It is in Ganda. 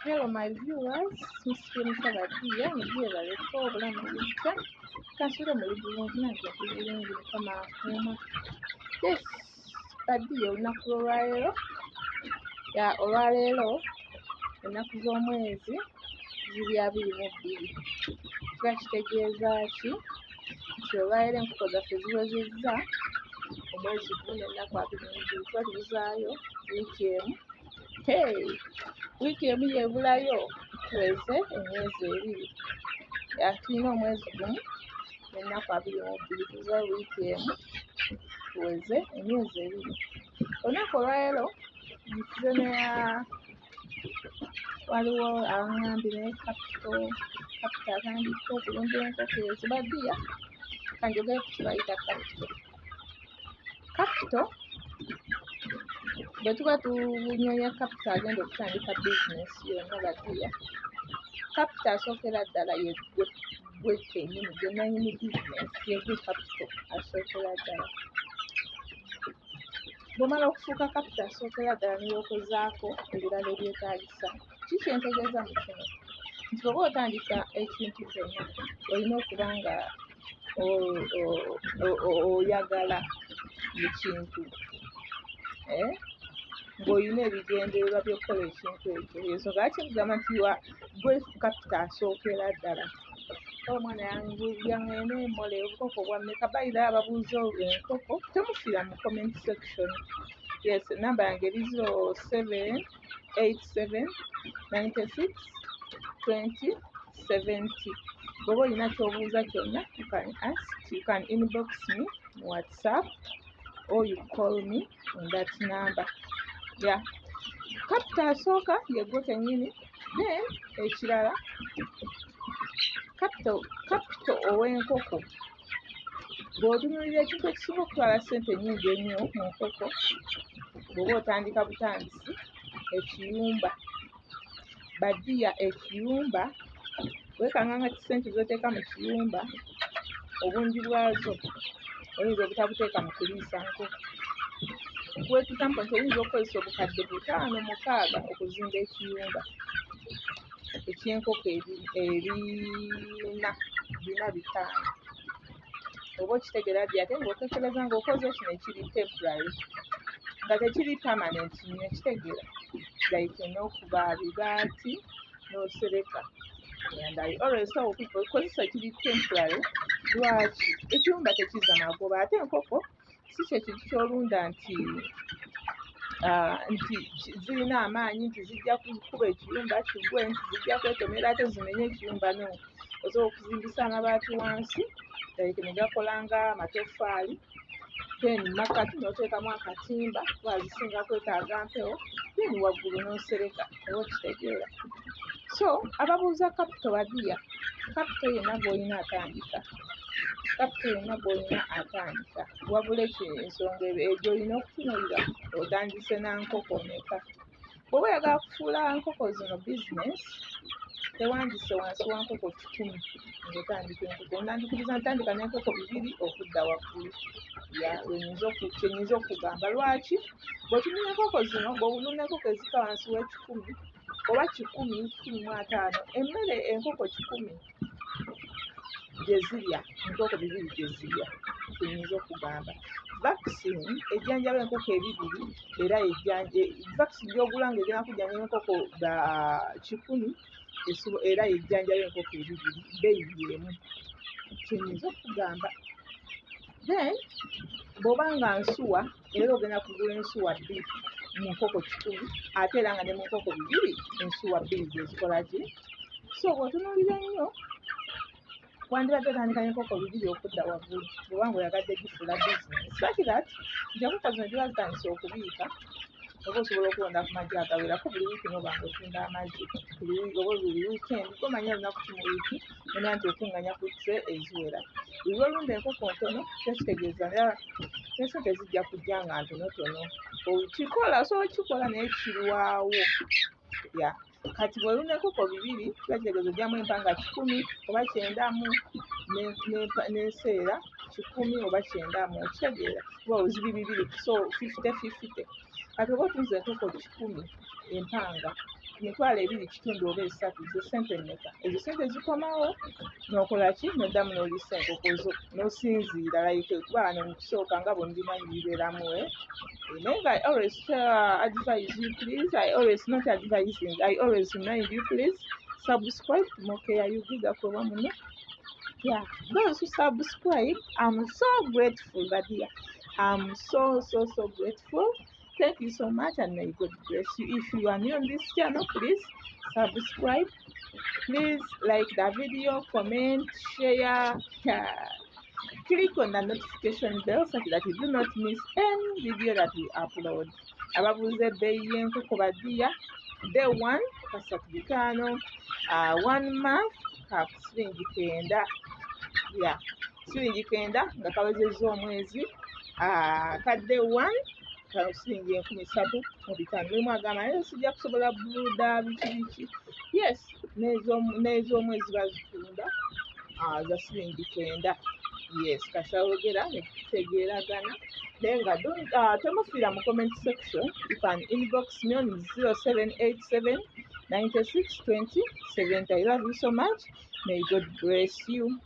Hello my viewers, Musirimusa Badiya mugiye bareko obulamu bujja kansula muli bulungi nange bulungi Mukama akuuma. Yes, Badiya olunaku olwaleero ennaku z'omwezi ziri 22. Kiba kitegeeza ki? Nti olwaleero enkoko zaffe ziwezezza omwezi gumu n'ennaku 22, tuba tuzaayo wiiki emu. Wiiki emu yebulayo tuweze emyezi 2. Tulina omwezi gumu n'ennaku 22, tuzaayo wiiki emu tuweze emyezi 2. Olunaku olwaleero nzize waliwo abaŋŋambye naye kapito atandika okulunda enkoko ezo. Badiya kanjogere ku kibayita kapito. Bwe tuba tunoonya kapito agenda okutandika bizinesi yonna Badiya, kapito asookera ddala ye gwe kennyini gwe nannyini bizinesi, ye gwe kapito asookera ddala. Bw'omala okufuuka kapito asookera ddala n'okozaako ebirala ebyetaagisa. Ki kyentegeeza mu kino? Nti bw'oba otandika ekintu kyonna olina okuba nga oyagala ekintu, ng'olina ebigendererwa by'okukola ekintu ekyo. Ensonga lwaki nkugamba nti gwe kapito asookera ddala. Omwana yaŋŋenda emmole obukoko bwa mmeka? Bayira ababuuza enkoko temufiira mu comment section. Yes, namba yange eri 0787962070. Bw'oba olina ky'obuuza kyonna, you can ask, you can inbox me on WhatsApp or you call me on that number. Yeah. Kapito asooka ye gwe kennyini. Then ekirala, kapito ow'enkoko bw'otunuulira ekintu ekisinga okutwala ssente nnyingi ennyo mu nkoko bw'oba otandika butandisi, ekiyumba. Badiya ekiyumba, weekanga ssente z'oteeka mu kiyumba obungi bwazo oyinza obutabuteeka mu kuliisa nkoko. Kuwetutampo nti oyinza okukozesa obukadde 5-6 okuzimba ekiyumba eky'enkoko 4-5. Oba okitegeera ddi ate ng'okekereza ng'okoze kino ekiri temporary nga tekiri permanent nnyo, kitegeera like n'okuba bibaati n'osereka. And I always tell people kozesa ekiri temporary. Lwaki? Ekiyumba tekizza magoba, ate enkoko si kye kintu ky'olunda nti zirina amaanyi nti zijja kukuba ekiyumba kigwe, nti zijja kwetomera ate zimenye ekiyumba. No, osobola okuzimbisa amabaati wansi ne gakola nga amatoffaali, then makkati n'oteekamu akatimba kuba zisinga kwetaaga mpewo, then waggulu n'osereka. Oba okitegeera? So ababuuza kapito Badiya, kapito yenna gw'olina atandika, wabula ensonga egyo olina okutunuulira otandise na nkoko mmeka. Bw'oba oyagala kufuula nkoko zino bizinesi, tewandise wansi wa nkoko 10 ng'otandika enkoko. Nandikiriza ntandika n'enkoko 2 okudda waggulu. Kyenyinza okugamba. Lwaki? Bw'otunula enkoko zino, bw'olunda enkoko ezika wansi w'e10 oba 10-15, emmere enkoko 10 gye zirya, enkoko 2 gye zirya. Kyenyinza okugamba. Vaccine ejjanjaba enkoko 2 era vaccine gy'ogula ng'egenda kujjanjaba enkoko 10 era yejjanjaba enkoko 2, bbeeyi y'emu. Kyenyinza okugamba. Then bw'oba nga nsuwa era ogenda kugula ensuwa 2 mu nkoko 10, ate era nga ne mu nkoko 2 ensuwa 2 zezikola ki? So bw'otunuulira ennyo wandibadde otandika n'enkoko 2 okudda waggulu bw'oba ng'oyagadde gifuula bizinesi. Such that nti enkoko zino ziba zitandise okubiika, oba osobola okulonda ku magi agawerako buli wiiki n'oba ng'otunda amagi oba buli wiikendi. Gomanya olunaku ki mu wiiki nomanya nti okuŋŋanya ku tray eziwera. Buli lw'olunda enkoko ntono kitegeeza n'essente zijja kujja nga ntonotono. Kikola osobola okukikola naye kirwawo. Kati bw'olunda enkoko 2 kiba kitegeeza oggyamu empanga 10 oba 90 n'enseera 10 oba 90. Okitegeera? Kuba ziri 2, so 50-50. Kati oba otunze enkoko 10 empanga 2.2 oba 3 ze ssente mmeka? Ezo ssente zikomawo n'okola ki? N'oddamu n'olisa enkoko zo n'osinziira like kuba wano mu kusooka nga bwe mbimanyi bibeeramu naye nga I always advise you please, I always not advising, I always remind you please subscribe to Mokea Yugiga kuba muno. Yeah, those who subscribe, I'm so grateful, but yeah, I'm so grateful. Thank you so much, and may God bless you. If you are new on this channel, please subscribe. Please like the video, comment, share. Click on the notification bell so that you do not miss any video that we upload. Ababuze ebbeeyi y'enkoko badiya, day 1 kasatu bitaano, 1 month ka siringi 9. Yeah, siringi 9 nga kawezezza omwezi. Kadde 1 ka siringi 13,500. Mulimu agamba naye sijja kusobola buluda biki. Yes, n'ez'omwezi bazitunda za siringi 9. Yes, kasawogera ne tutegeeragana. Naye nga temufiira mu comment section. You can inbox me on 0787 96 20 70. I love you so much. May God bless you.